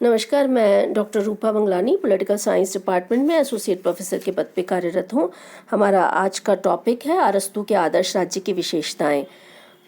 नमस्कार, मैं डॉक्टर रूपा Mangalani political science department में एसोसिएट प्रोफेसर के पद पे कार्यरत हूँ। हमारा आज का टॉपिक है अरस्तू के आदर्श राज्य की विशेषताएं।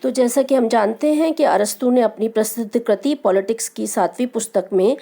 तो जैसा कि हम जानते हैं कि अरस्तू ने अपनी प्रसिद्ध कृति पॉलिटिक्स की 7वीं पुस्तक में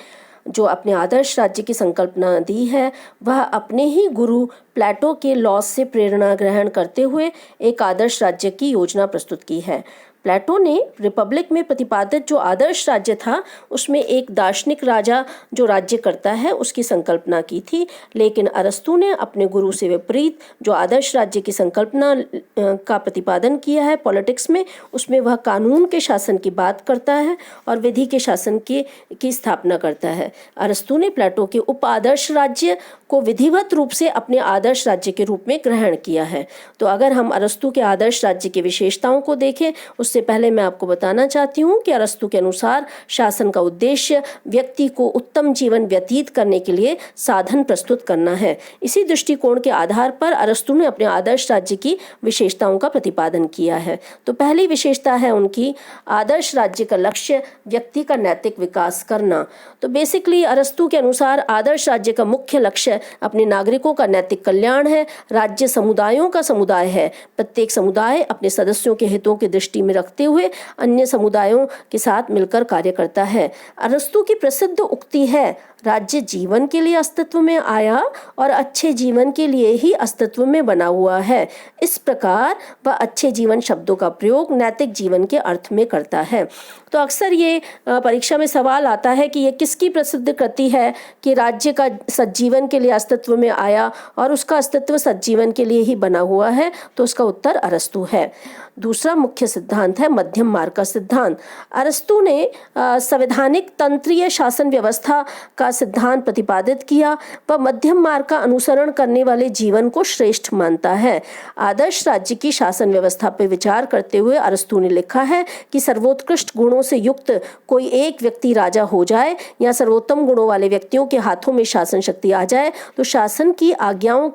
जो अपने आदर्श राज्य की संकल्पना दी है, वह अपने ही गुरु प्लेटो के लॉस से प्रेरणा ग्रहण करते हुए एक आदर्श राज्य की योजना प्रस्तुत की है। प्लेटो ने रिपब्लिक में प्रतिपादित जो आदर्श राज्य था उसमें एक दार्शनिक राजा जो राज्य करता है उसकी संकल्पना की थी, लेकिन अरस्तू ने अपने गुरु से विपरीत जो आदर्श राज्य की संकल्पना का प्रतिपादन किया है पॉलिटिक्स में, उसमें वह कानून के शासन की बात करता है और विधि के शासन की स्थापना करता है। अरस्तू ने प्लेटो के उप आदर्श राज्य को विधिवत रूप से अपने आदर्श राज्य के रूप में ग्रहण किया है। तो अगर हम अरस्तू के आदर्श राज्य की विशेषताओं को देखें, उससे पहले मैं आपको बताना चाहती हूँ कि अरस्तू के अनुसार शासन का उद्देश्य व्यक्ति को उत्तम जीवन व्यतीत करने के लिए साधन प्रस्तुत करना है। इसी दृष्टिकोण के आधार पर अरस्तू ने अपने आदर्श राज्य की विशेषताओं का प्रतिपादन किया है। तो पहली विशेषता है उनकी, आदर्श राज्य का लक्ष्य व्यक्ति का नैतिक विकास करना। तो बेसिकली अरस्तू के अनुसार आदर्श राज्य का मुख्य लक्ष्य अपने नागरिकों का नैतिक कल्याण है। राज्य समुदायों का समुदाय है। प्रत्येक समुदाय अपने सदस्यों के हितों की दृष्टि में रखते हुए अन्य समुदायों के साथ मिलकर कार्य करता है। अरस्तू की प्रसिद्ध उक्ति है, राज्य जीवन के लिए अस्तित्व में आया और अच्छे जीवन के लिए ही अस्तित्व में बना हुआ है। इस प्रकार वह अच्छे जीवन शब्दों का प्रयोग नैतिक जीवन के अर्थ में करता है। तो अक्सर ये परीक्षा में सवाल आता है कि ये किसकी प्रसिद्ध कृति है कि राज्य का सज्जीवन के लिए अस्तित्व में आया और उसका अस्तित्व सज्जीवन के लिए ही बना हुआ है। तो उसका उत्तर अरस्तू है। दूसरा मुख्य सिद्धांत है मध्यम मार्ग का सिद्धांत। अरस्तू ने संवैधानिक तंत्रीय शासन व्यवस्था का सिद्धांत प्रतिपादित किया। वह मध्यम मार्ग का अनुसरण करने वाले जीवन को श्रेष्ठ मानता है। आदर्श राज्य की शासन व्यवस्था पर विचार करते हुए अरस्तू ने लिखा है कि सर्वोत्कृष्ट गुणों से युक्त कोई एक व्यक्ति राजा हो जाए या सर्वोत्तम गुणों वाले व्यक्तियों के हाथों में शासन शक्ति आ जाए तो शासन की आज्ञाओं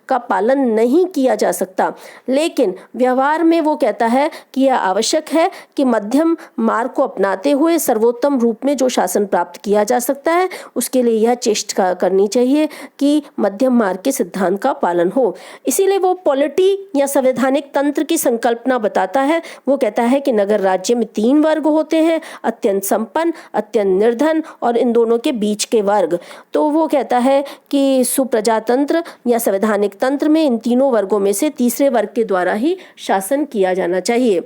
का पालन नहीं किया जा सकता। लेकिन व्यवहार में वो कहता है कि यह आवश्यक है कि मध्यम मार्ग को अपनाते हुए सर्वोत्तम रूप में जो शासन प्राप्त किया जा सकता है उसके लिए यह चेष्टा करनी चाहिए कि मध्यम मार्ग के सिद्धांत का पालन हो। इसीलिए वो पॉलिटी या संवैधानिक तंत्र की संकल्पना बताता है। वो कहता है कि नगर राज्य में 3 वर्ग होते हैं, अत्यंत संपन्न, अत्यंत निर्धन और इन दोनों के बीच के वर्ग। तो वो कहता है कि सुप्रजातंत्र या संवैधानिक तंत्र में इन तीनों वर्गों में से तीसरे वर्ग के द्वारा ही शासन किया जाना चाहिए।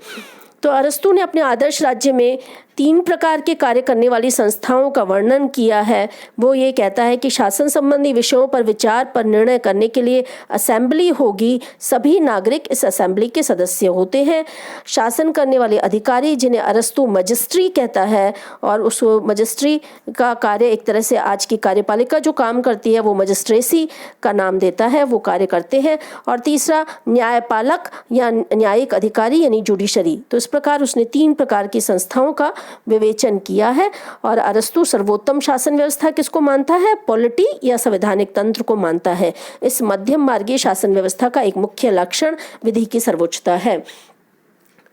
तो अरस्तू ने अपने आदर्श राज्य में 3 प्रकार के कार्य करने वाली संस्थाओं का वर्णन किया है। वो ये कहता है कि शासन संबंधी विषयों पर विचार पर निर्णय करने के लिए असेंबली होगी। सभी नागरिक इस असेंबली के सदस्य होते हैं। शासन करने वाले अधिकारी जिन्हें अरस्तू मजिस्ट्री कहता है, और उस मजिस्ट्री का कार्य एक तरह से आज की कार्यपालिका जो काम करती है वो मजिस्ट्रेसी का नाम देता है, वो कार्य करते हैं। और तीसरा न्यायपालक या न्यायिक अधिकारी यानी जुडिशरी। तो इस प्रकार उसने 3 प्रकार की संस्थाओं का विवेचन किया है। और अरस्तू सर्वोत्तम शासन व्यवस्था किसको मानता है? पॉलिटी या संवैधानिक तंत्र को मानता है। इस मध्यम मार्गीय शासन व्यवस्था का एक मुख्य लक्षण विधि की सर्वोच्चता है।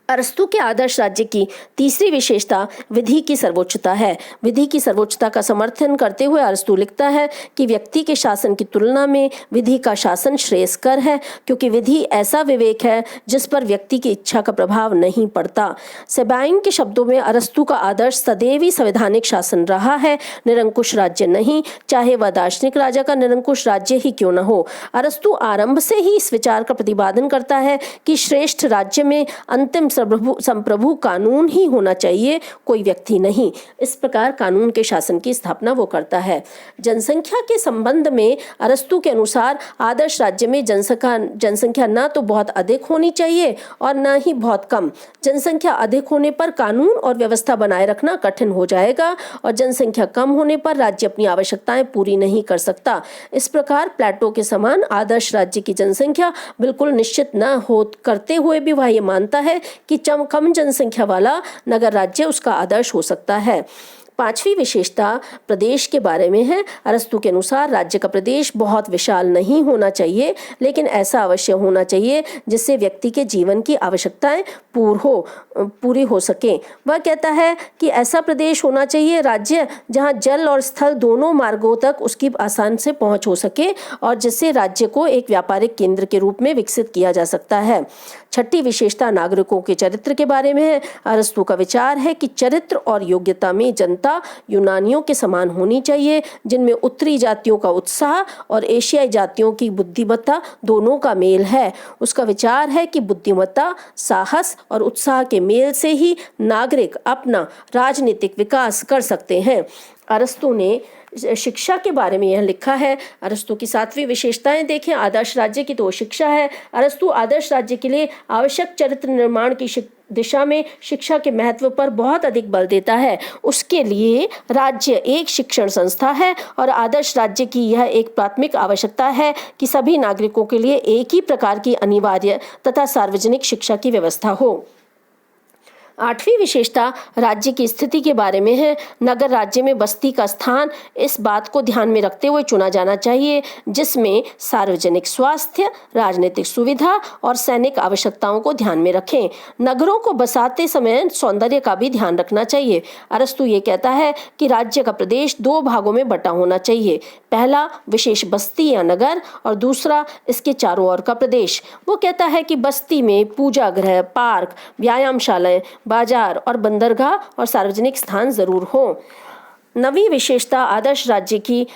अरस्तू के आदर्श राज्य की तीसरी विशेषता विधि की सर्वोच्चता है। विधि की सर्वोच्चता का समर्थन करते हुए अरस्तू लिखता है कि व्यक्ति के शासन की तुलना में विधि का शासन श्रेयस्कर है, क्योंकि विधि ऐसा विवेक है जिस पर व्यक्ति की इच्छा का प्रभाव नहीं पड़ता। सेबाइन के शब्दों में अरस्तू का आदर्श सदैव ही संवैधानिक शासन रहा है, निरंकुश राज्य नहीं, चाहे वह दार्शनिक राजा का निरंकुश राज्य ही क्यों न हो। अरस्तू आरंभ से ही इस विचार का प्रतिपादन करता है कि श्रेष्ठ राज्य में अंतिम संप्रभु कानून ही होना चाहिए, कोई व्यक्ति नहीं। इस प्रकार कानून के शासन की स्थापना वो करता है। जनसंख्या के संबंध में अरस्तू के अनुसार आदर्श राज्य में जनसंख्या ना तो बहुत अधिक होनी चाहिए और ना ही बहुत कम। जनसंख्या अधिक होने पर कानून और व्यवस्था बनाए रखना कठिन हो जाएगा और जनसंख्या कम होने पर राज्य अपनी आवश्यकताएं पूरी नहीं कर सकता। इस प्रकार प्लेटो के समान आदर्श राज्य की जनसंख्या बिल्कुल निश्चित न हो करते हुए भी वह ये मानता है कि कम जनसंख्या वाला नगर राज्य उसका आदर्श हो सकता है। 5वीं विशेषता प्रदेश के बारे में है। अरस्तू के अनुसार राज्य का प्रदेश बहुत विशाल नहीं होना चाहिए, लेकिन ऐसा अवश्य होना चाहिए जिससे व्यक्ति के जीवन की आवश्यकताएं पूरी हो सके। वह कहता है कि ऐसा प्रदेश होना चाहिए राज्य जहां जल और स्थल दोनों मार्गों तक उसकी आसान से पहुंच हो सके और जिससे राज्य को एक व्यापारिक केंद्र के रूप में विकसित किया जा सकता है। 6ठी विशेषता नागरिकों के चरित्र के बारे में है। अरस्तू का विचार है कि चरित्र और योग्यता में जनता यूनानियों के समान होनी चाहिए, जिनमें उत्तरी जातियों का उत्साह और एशियाई जातियों की बुद्धिमत्ता दोनों का मेल है। उसका विचार है कि बुद्धिमत्ता, साहस और उत्साह के मेल से ही नागरिक अपना राजनीतिक विकास कर सकते हैं। अरस्तू ने शिक्षा के बारे में यह लिखा है। अरस्तू की 7वीं विशेषताएं देखें। आदर्श राज्य की तो शिक्षा है। अरस्तू आदर्श राज्य के लिए आवश्यक चरित्र निर्माण की दिशा में शिक्षा के महत्व पर बहुत अधिक बल देता है। उसके लिए राज्य एक शिक्षण संस्था है और आदर्श राज्य की यह एक प्राथमिक आवश्यकता है कि सभी नागरिकों के लिए एक ही प्रकार की अनिवार्य तथा सार्वजनिक शिक्षा की व्यवस्था हो। 8वीं विशेषता राज्य की स्थिति के बारे में है। नगर राज्य में बस्ती का स्थान इस बात को ध्यान में रखते हुए चुना जाना चाहिए जिसमें सार्वजनिक स्वास्थ्य, राजनीतिक सुविधा और सैनिक आवश्यकताओं को ध्यान में रखें। नगरों को बसाते समय सौंदर्य का भी ध्यान रखना चाहिए। अरस्तू ये कहता है कि राज्य का प्रदेश 2 भागों में बटा होना चाहिए। पहला विशेष बस्ती या नगर और दूसरा इसके चारों ओर का प्रदेश। वो कहता है कि बस्ती में पूजा गृह, पार्क, व्यायामशालाएं, बाजार और बंदरगाह और सार्वजनिक स्थान जरूर हो। 9वीं विशेषता आदर्श राज्य की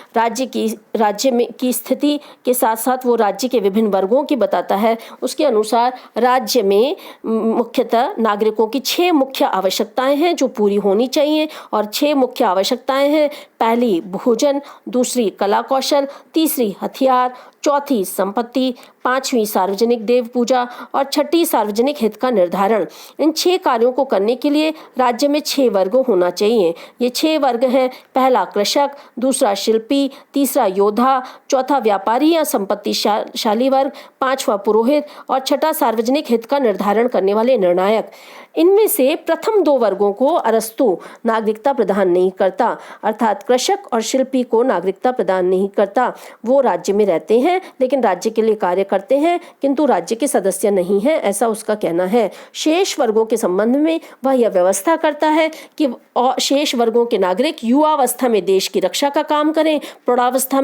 स्थिति के साथ साथ वो राज्य के विभिन्न वर्गों की बताता है। उसके अनुसार राज्य में मुख्यतः नागरिकों की 6 मुख्य आवश्यकताएं हैं जो पूरी होनी चाहिए और 6 मुख्य आवश्यकताएं हैं। पहली भोजन, दूसरी कला कौशल, तीसरी हथियार, चौथी संपत्ति, 5वीं सार्वजनिक देव पूजा और 6ठी सार्वजनिक हित का निर्धारण। इन 6 कार्यों को करने के लिए राज्य में 6 वर्ग होना चाहिए। ये 6 वर्ग हैं। पहला कृषक, दूसरा शिल्पी, तीसरा योद्धा, चौथा व्यापारी या संपत्तिशाली वर्ग, 5वां पुरोहित और 6ठा सार्वजनिक हित का निर्धारण करने वाले निर्णायक। इनमें से प्रथम 2 वर्गों को अरस्तू नागरिकता प्रदान नहीं करता, अर्थात कृषक और शिल्पी को नागरिकता प्रदान नहीं करता। वो राज्य में रहते हैं लेकिन राज्य के लिए कार्य करते हैं किंतु राज्य के सदस्य नहीं हैं, ऐसा उसका कहना है। शेष वर्गों के संबंध में वह यह व्यवस्था करता है कि शेष वर्गों के नागरिक युवावस्था में देश की रक्षा का काम करें, प्रौढ़ावस्था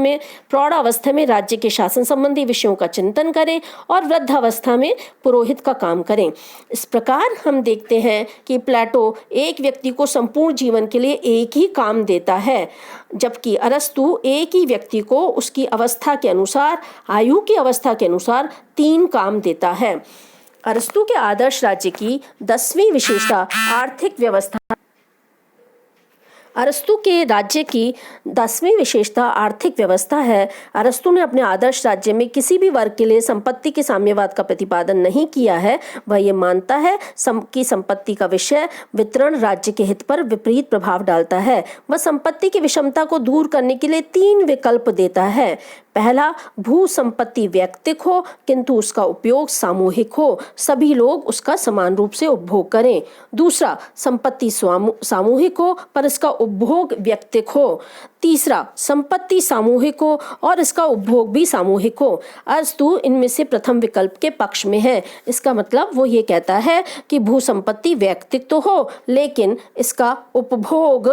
में राज्य के शासन संबंधी विषयों का चिंतन करें और वृद्धावस्था में पुरोहित का काम करें। इस प्रकार हम देखते हैं कि प्लेटो एक व्यक्ति को संपूर्ण जीवन के लिए एक ही काम देता है, जबकि अरस्तू एक ही व्यक्ति को उसकी अवस्था के अनुसार, आयु की अवस्था के अनुसार 3 काम देता है। अरस्तू के आदर्श राज्य की 10वीं विशेषता आर्थिक व्यवस्था। अरस्तू के राज्य की 10वीं विशेषता आर्थिक व्यवस्था है। अरस्तू ने अपने आदर्श राज्य में किसी भी वर्ग के लिए संपत्ति के साम्यवाद का प्रतिपादन नहीं किया है। वह ये मानता है कि संपत्ति का विषय वितरण राज्य के हित पर विपरीत प्रभाव डालता है। वह संपत्ति की विषमता को दूर करने के लिए 3 विकल्प देता है। पहला, भू संपत्ति वैयक्तिक हो किंतु उसका उपयोग सामूहिक हो, सभी लोग उसका समान रूप से उपभोग करें। दूसरा, संपत्ति सामूहिक हो पर इसका उपभोग वैयक्तिक हो। तीसरा, संपत्ति सामूहिक हो और इसका उपभोग भी सामूहिक हो। अरस्तू इनमें से प्रथम विकल्प के पक्ष में है। इसका मतलब वो ये कहता है कि भू संपत्ति वैयक्तिक तो हो लेकिन इसका उपभोग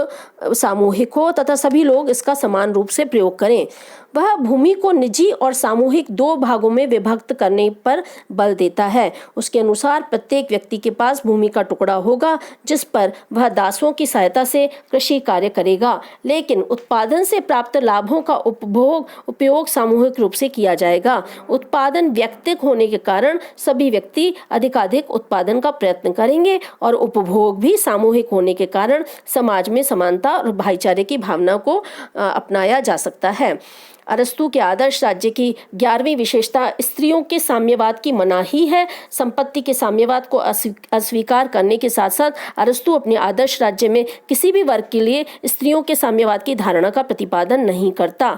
सामूहिक हो तथा सभी लोग इसका समान रूप से प्रयोग करें। वह भूमि को निजी और सामूहिक 2 भागों में विभक्त करने पर बल देता है। उसके अनुसार प्रत्येक व्यक्ति के पास भूमि का टुकड़ा होगा जिस पर वह दासों की सहायता से कृषि कार्य करेगा, लेकिन उत्पादन से प्राप्त लाभों का उपयोग सामूहिक रूप से किया जाएगा। उत्पादन वैयक्तिक होने के कारण सभी व्यक्ति अधिकाधिक उत्पादन का प्रयत्न करेंगे और उपभोग भी सामूहिक होने के कारण समाज में समानता और भाईचारे की भावना को अपनाया जा सकता है। अरस्तू के आदर्श राज्य की 11वीं विशेषता स्त्रियों के साम्यवाद की मनाही है। संपत्ति के साम्यवाद को अस्वीकार करने के साथ साथ अरस्तू अपने आदर्श राज्य में किसी भी वर्ग के लिए स्त्रियों के साम्यवाद की धारणा का प्रतिपादन नहीं करता।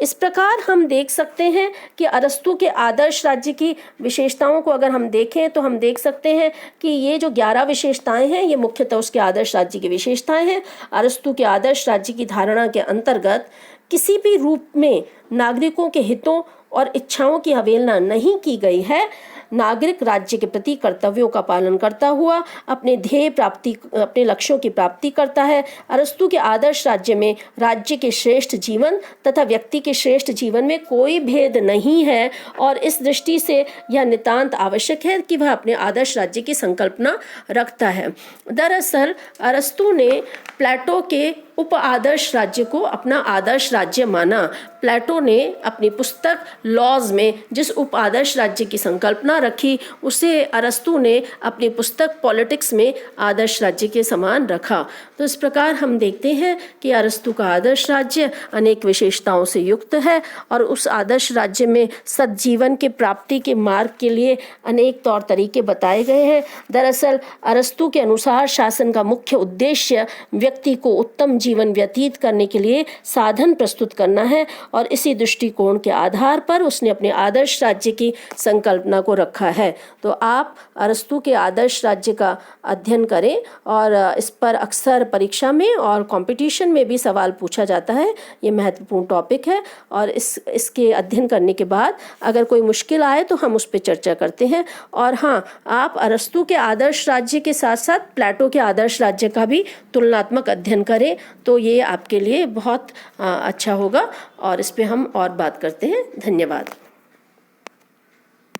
इस प्रकार हम देख सकते हैं कि अरस्तू के आदर्श राज्य की विशेषताओं को अगर हम देखें तो हम देख सकते हैं कि ये जो 11 विशेषताएं हैं ये मुख्यतः उसके आदर्श राज्य की विशेषताएं हैं। अरस्तू के आदर्श राज्य की धारणा के अंतर्गत किसी भी रूप में नागरिकों के हितों और इच्छाओं की अवहेलना नहीं की गई है। नागरिक राज्य के प्रति कर्तव्यों का पालन करता हुआ अपने लक्ष्यों की प्राप्ति करता है। अरस्तू के आदर्श राज्य में राज्य के श्रेष्ठ जीवन तथा व्यक्ति के श्रेष्ठ जीवन में कोई भेद नहीं है और इस दृष्टि से यह नितांत आवश्यक है कि वह अपने आदर्श राज्य की संकल्पना रखता है। दरअसल अरस्तू ने प्लेटो के उप आदर्श राज्य को अपना आदर्श राज्य माना। प्लेटो ने अपनी पुस्तक लॉज में जिस उप आदर्श राज्य की संकल्पना रखी उसे अरस्तू ने अपनी पुस्तक पॉलिटिक्स में आदर्श राज्य के समान रखा। तो इस प्रकार हम देखते हैं कि अरस्तू का आदर्श राज्य अनेक विशेषताओं से युक्त है और उस आदर्श राज्य में सद्जीवन के प्राप्ति के मार्ग के लिए अनेक तौर तरीके बताए गए हैं। दरअसल अरस्तू के अनुसार शासन का मुख्य उद्देश्य व्यक्ति को उत्तम जीवन व्यतीत करने के लिए साधन प्रस्तुत करना है और इसी दृष्टिकोण के आधार पर उसने अपने आदर्श राज्य की संकल्पना को रखा है। तो आप अरस्तू के आदर्श राज्य का अध्ययन करें और इस पर अक्सर परीक्षा में और कंपटीशन में भी सवाल पूछा जाता है। ये महत्वपूर्ण टॉपिक है और इसके अध्ययन करने के बाद अगर कोई मुश्किल आए तो हम उस पर चर्चा करते हैं। और हाँ, आप अरस्तू के आदर्श राज्य के साथ साथ प्लेटो के आदर्श राज्य का भी तुलनात्मक अध्ययन करें तो ये आपके लिए बहुत अच्छा होगा और इस पे हम और बात करते हैं। धन्यवाद।